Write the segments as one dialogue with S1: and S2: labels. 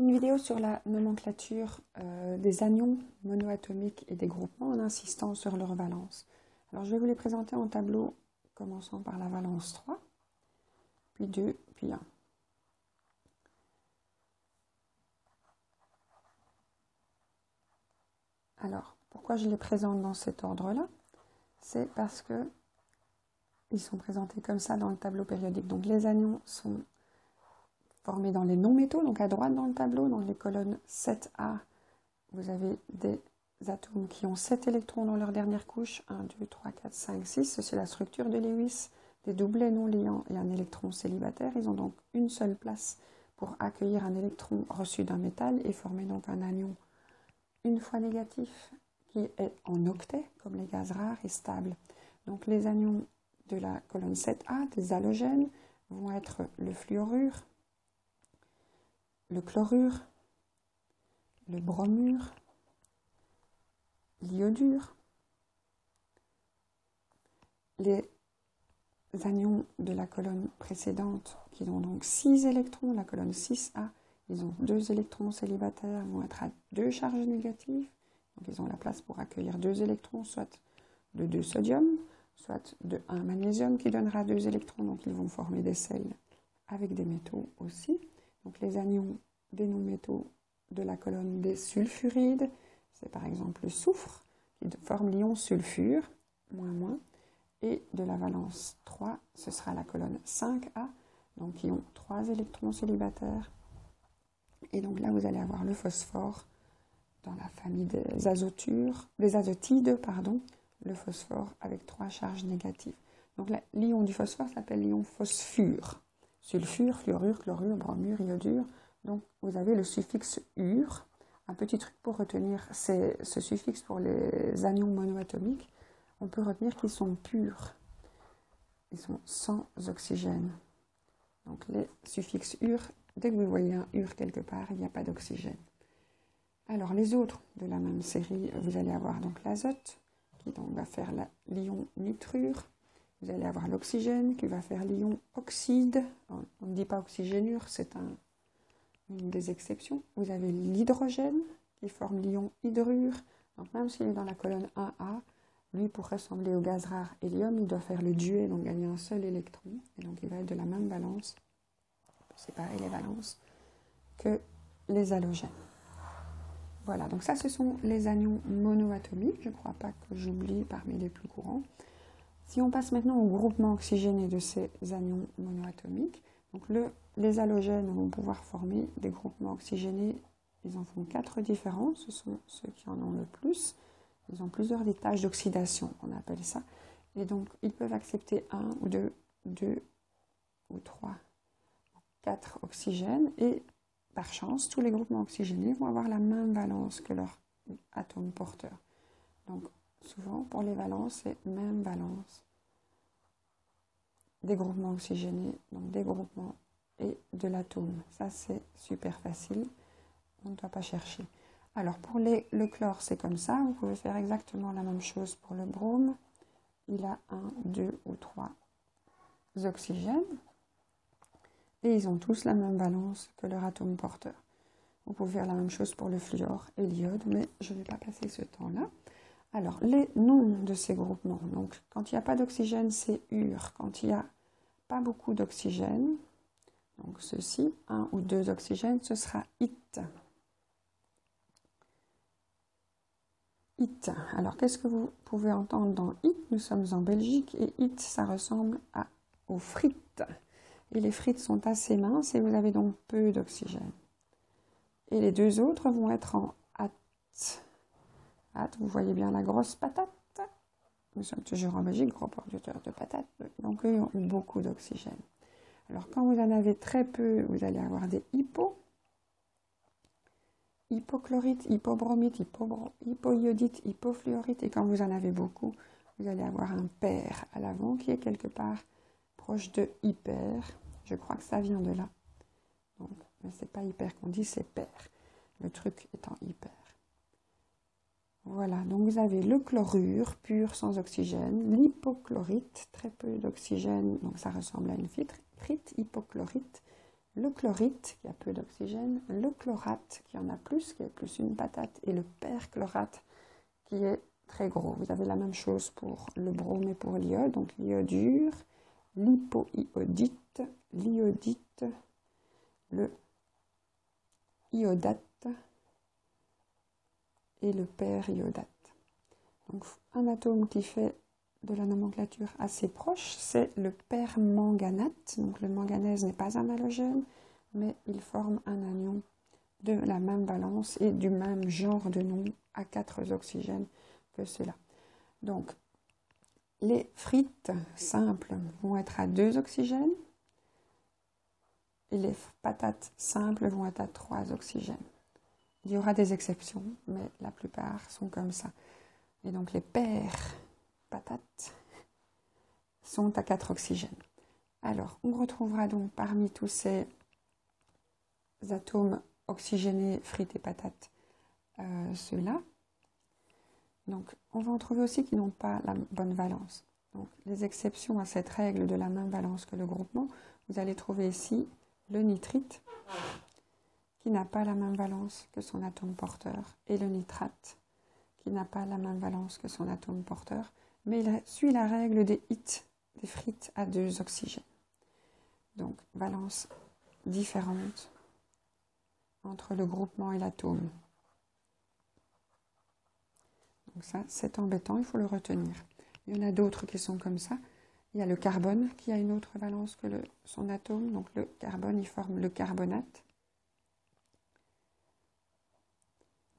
S1: une vidéo sur la nomenclature des anions monoatomiques et des groupements en insistant sur leur valence. Alors je vais vous les présenter en tableau, commençant par la valence 3, puis 2, puis 1. Alors, pourquoi je les présente dans cet ordre-là? C'est parce que ils sont présentés comme ça dans le tableau périodique. Donc les anions sont formés dans les non-métaux, donc à droite dans le tableau, dans les colonnes 7A, vous avez des atomes qui ont 7 électrons dans leur dernière couche, 1, 2, 3, 4, 5, 6, c'est la structure de Lewis, des doublets non liants et un électron célibataire. Ils ont donc une seule place pour accueillir un électron reçu d'un métal et former donc un anion une fois négatif qui est en octet, comme les gaz rares et stables. Donc les anions de la colonne 7A, des halogènes, vont être le fluorure, le chlorure, le bromure, l'iodure. Les anions de la colonne précédente, qui ont donc 6 électrons, la colonne 6A, ils ont 2 électrons célibataires, vont être à 2 charges négatives. Donc ils ont la place pour accueillir 2 électrons, soit de 2 sodium, soit de 1 magnésium qui donnera 2 électrons. Donc ils vont former des sels avec des métaux aussi. Donc les anions des non-métaux de la colonne des sulfurides, c'est par exemple le soufre qui forme l'ion sulfure, moins. Et de la valence 3, ce sera la colonne 5A, donc qui ont 3 électrons célibataires. Et donc là, vous allez avoir le phosphore dans la famille des azotides, le phosphore avec 3 charges négatives. Donc l'ion du phosphore s'appelle l'ion phosphure. Sulfure, fluorure, chlorure, bromure, iodure. Donc vous avez le suffixe ure. Un petit truc pour retenir ce suffixe pour les anions monoatomiques. On peut retenir qu'ils sont purs. Ils sont sans oxygène. Donc les suffixes ure, dès que vous voyez un ure quelque part, il n'y a pas d'oxygène. Alors les autres de la même série, vous allez avoir donc l'azote, qui donc va faire l'ion nitrure. Vous allez avoir l'oxygène, qui va faire l'ion oxyde. On ne dit pas oxygénure, c'est une des exceptions. Vous avez l'hydrogène, qui forme l'ion hydrure. Donc même s'il est dans la colonne 1A, lui, pour ressembler au gaz rare hélium, il doit faire le duet, donc gagner un seul électron. Et donc il va être de la même valence, on peut séparer les valences, que les halogènes. Voilà, donc ça, ce sont les anions monoatomiques. Je ne crois pas que j'oublie parmi les plus courants. Si on passe maintenant au groupement oxygéné de ces anions monoatomiques, donc les halogènes vont pouvoir former des groupements oxygénés. Ils en font 4 différents, ce sont ceux qui en ont le plus. Ils ont plusieurs étages d'oxydation, on appelle ça. Et donc, ils peuvent accepter 1 ou 2 ou 3, 4 oxygènes. Et par chance, tous les groupements oxygénés vont avoir la même valence que leur atome porteur. Donc, souvent, pour les valences, c'est même valence des groupements oxygénés, donc des groupements et de l'atome. Ça, c'est super facile. On ne doit pas chercher. Alors, pour le chlore, c'est comme ça. Vous pouvez faire exactement la même chose pour le brome. Il a 1, 2 ou 3 oxygènes. Et ils ont tous la même valence que leur atome porteur. Vous pouvez faire la même chose pour le fluor et l'iode, mais je ne vais pas passer ce temps-là. Alors, les noms de ces groupements. Donc, quand il n'y a pas d'oxygène, c'est ure. Quand il n'y a pas beaucoup d'oxygène, donc ceci, 1 ou 2 oxygènes, ce sera it. It. Alors, qu'est-ce que vous pouvez entendre dans it? Nous sommes en Belgique et it, ça ressemble aux frites. Et les frites sont assez minces et vous avez donc peu d'oxygène. Et les deux autres vont être en at. At, vous voyez bien la grosse patate. Nous sommes toujours en Belgique, gros producteurs de patates. Donc, eux ont beaucoup d'oxygène. Alors, quand vous en avez très peu, vous allez avoir des hypos. Hypochlorite, hypobromite, hypoiodite, hypofluorite. Et quand vous en avez beaucoup, vous allez avoir un pair à l'avant qui est quelque part proche de hyper. Je crois que ça vient de là. Donc, mais c'est pas hyper qu'on dit, c'est pair. Le truc étant hyper. Voilà, donc vous avez le chlorure pur sans oxygène, l'hypochlorite, très peu d'oxygène, donc ça ressemble à une frite, hypochlorite, le chlorite qui a peu d'oxygène, le chlorate qui en a plus, qui est plus une patate, et le perchlorate qui est très gros. Vous avez la même chose pour le brome et pour l'iode, donc l'iodure, l'hypoiodite, l'iodite, le iodate et le periodate. Donc un atome qui fait de la nomenclature assez proche, c'est le permanganate. Donc le manganèse n'est pas un halogène, mais il forme un anion de la même valence et du même genre de nom à 4 oxygènes que cela. Donc les frites simples vont être à 2 oxygènes et les patates simples vont être à 3 oxygènes. Il y aura des exceptions, mais la plupart sont comme ça. Et donc les patates sont à 4 oxygènes. Alors, on retrouvera donc parmi tous ces atomes oxygénés, frites et patates, ceux-là. Donc, on va en trouver aussi qui n'ont pas la bonne valence. Donc, les exceptions à cette règle de la même valence que le groupement, vous allez trouver ici le nitrite, qui n'a pas la même valence que son atome porteur, et le nitrate, qui n'a pas la même valence que son atome porteur, mais il suit la règle des hits, des frites à 2 oxygènes. Donc, valence différente entre le groupement et l'atome. Donc ça, c'est embêtant, il faut le retenir. Il y en a d'autres qui sont comme ça. Il y a le carbone qui a une autre valence que son atome. Donc le carbone, il forme le carbonate.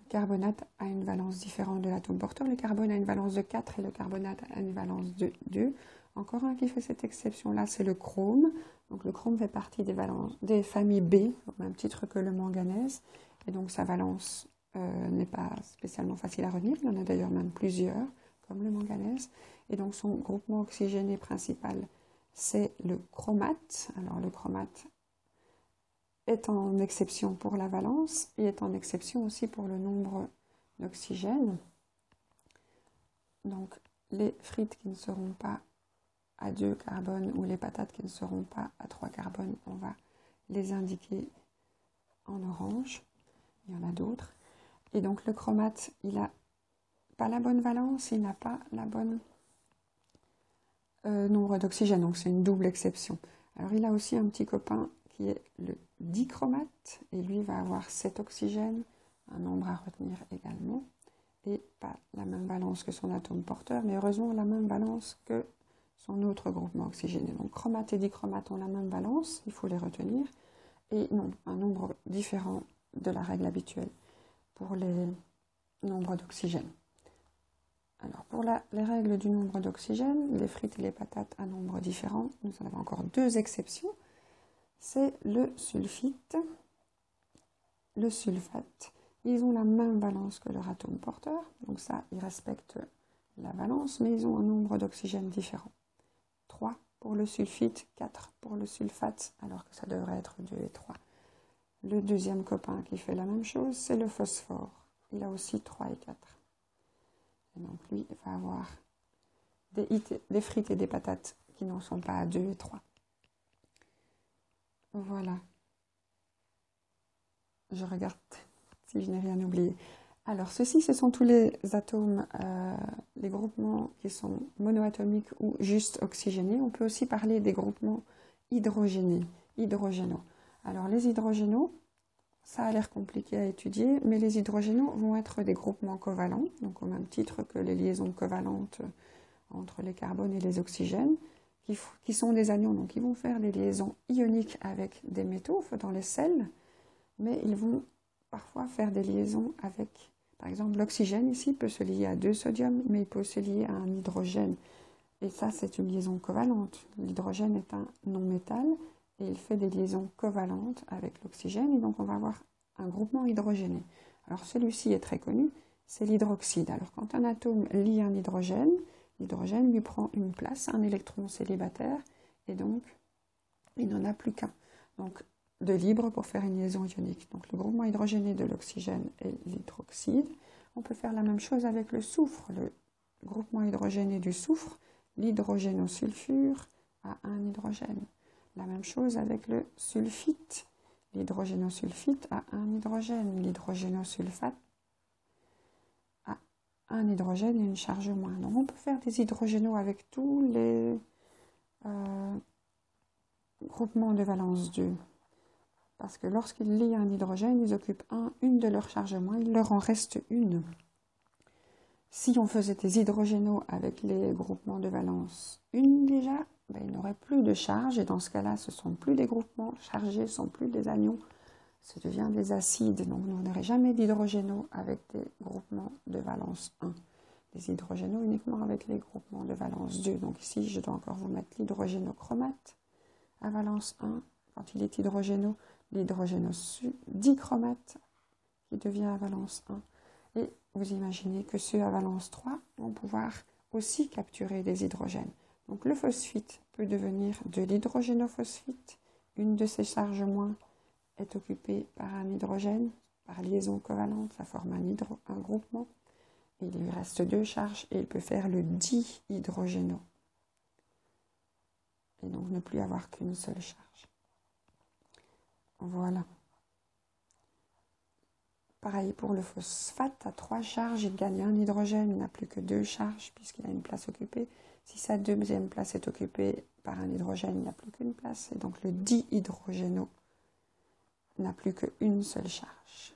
S1: Le carbonate a une valence différente de l'atome porteur. Le carbone a une valence de 4 et le carbonate a une valence de 2. Encore un qui fait cette exception-là, c'est le chrome. Donc le chrome fait partie des familles B, au même titre que le manganèse. Et donc sa valence n'est pas spécialement facile à retenir. Il y en a d'ailleurs même plusieurs, comme le manganèse. Et donc son groupement oxygéné principal, c'est le chromate. Alors le chromate est en exception pour la valence et est en exception aussi pour le nombre d'oxygène. Donc les frites qui ne seront pas à 2 carbones ou les patates qui ne seront pas à 3 carbones, on va les indiquer en orange. Il y en a d'autres. Et donc le chromate, il n'a pas la bonne valence, il n'a pas la bonne nombre d'oxygène, donc c'est une double exception. Alors il a aussi un petit copain qui est le dichromate, et lui va avoir 7 oxygènes, un nombre à retenir également, et pas la même valence que son atome porteur, mais heureusement la même valence que son autre groupement oxygéné. Donc chromate et dichromate ont la même valence, il faut les retenir, et non, un nombre différent de la règle habituelle pour les nombres d'oxygène. Alors pour les règles du nombre d'oxygène, les frites et les patates un nombre différent, nous en avons encore 2 exceptions. C'est le sulfite, le sulfate. Ils ont la même valence que leur atome porteur, donc ça, ils respectent la valence, mais ils ont un nombre d'oxygène différent. 3 pour le sulfite, 4 pour le sulfate, alors que ça devrait être 2 et 3. Le deuxième copain qui fait la même chose, c'est le phosphore. Il a aussi 3 et 4. Et donc lui, il va avoir des frites et des patates qui n'en sont pas à 2 et 3. Voilà. Je regarde si je n'ai rien oublié. Alors, ceci, ce sont tous les atomes, les groupements qui sont monoatomiques ou juste oxygénés. On peut aussi parler des groupements hydrogénés, hydrogénaux. Alors, les hydrogénaux, ça a l'air compliqué à étudier, mais les hydrogénaux vont être des groupements covalents, donc au même titre que les liaisons covalentes entre les carbones et les oxygènes, qui sont des anions, donc ils vont faire des liaisons ioniques avec des métaux dans les sels, mais ils vont parfois faire des liaisons avec, par exemple, l'oxygène ici peut se lier à 2 sodiums, mais il peut se lier à un hydrogène. Et ça, c'est une liaison covalente. L'hydrogène est un non-métal et il fait des liaisons covalentes avec l'oxygène. Et donc, on va avoir un groupement hydrogéné. Alors, celui-ci est très connu, c'est l'hydroxyde. Alors, quand un atome lie un hydrogène, l'hydrogène lui prend une place, un électron célibataire, et donc, il n'en a plus qu'un. Donc, de libre pour faire une liaison ionique. Donc le groupement hydrogéné de l'oxygène est l'hydroxyde. On peut faire la même chose avec le soufre. Le groupement hydrogéné du soufre, l'hydrogénosulfure, a un hydrogène. La même chose avec le sulfite. L'hydrogénosulfite a un hydrogène. L'hydrogénosulfate a un hydrogène et une charge moins. Donc on peut faire des hydrogénos avec tous les groupements de valence 2. Parce que lorsqu'ils lient un hydrogène, ils occupent une de leurs charges moins, il leur en reste une. Si on faisait des hydrogénos avec les groupements de valence 1 déjà, il n'aurait plus de charge, et dans ce cas-là, ce ne sont plus des groupements chargés, ce ne sont plus des anions, ça devient des acides. Donc on n'aurait jamais d'hydrogénos avec des groupements de valence 1. Des hydrogénos uniquement avec les groupements de valence 2. Donc ici, je dois encore vous mettre l'hydrogénochromate à valence 1. Quand il est hydrogéno, l'hydrogénodichromate qui devient à valence 1. Et vous imaginez que ceux à valence 3 vont pouvoir aussi capturer des hydrogènes. Donc le phosphite peut devenir de l'hydrogénophosphite. Une de ses charges moins est occupée par un hydrogène, par liaison covalente, ça forme un groupement. Et il lui reste 2 charges et il peut faire le dihydrogéno. Et donc ne plus avoir qu'une seule charge. Voilà. Pareil pour le phosphate, à 3 charges, il gagne un hydrogène, il n'a plus que 2 charges puisqu'il a une place occupée. Si sa deuxième place est occupée par un hydrogène, il n'a plus qu'une place. Et donc le dihydrogéno n'a plus qu'une seule charge.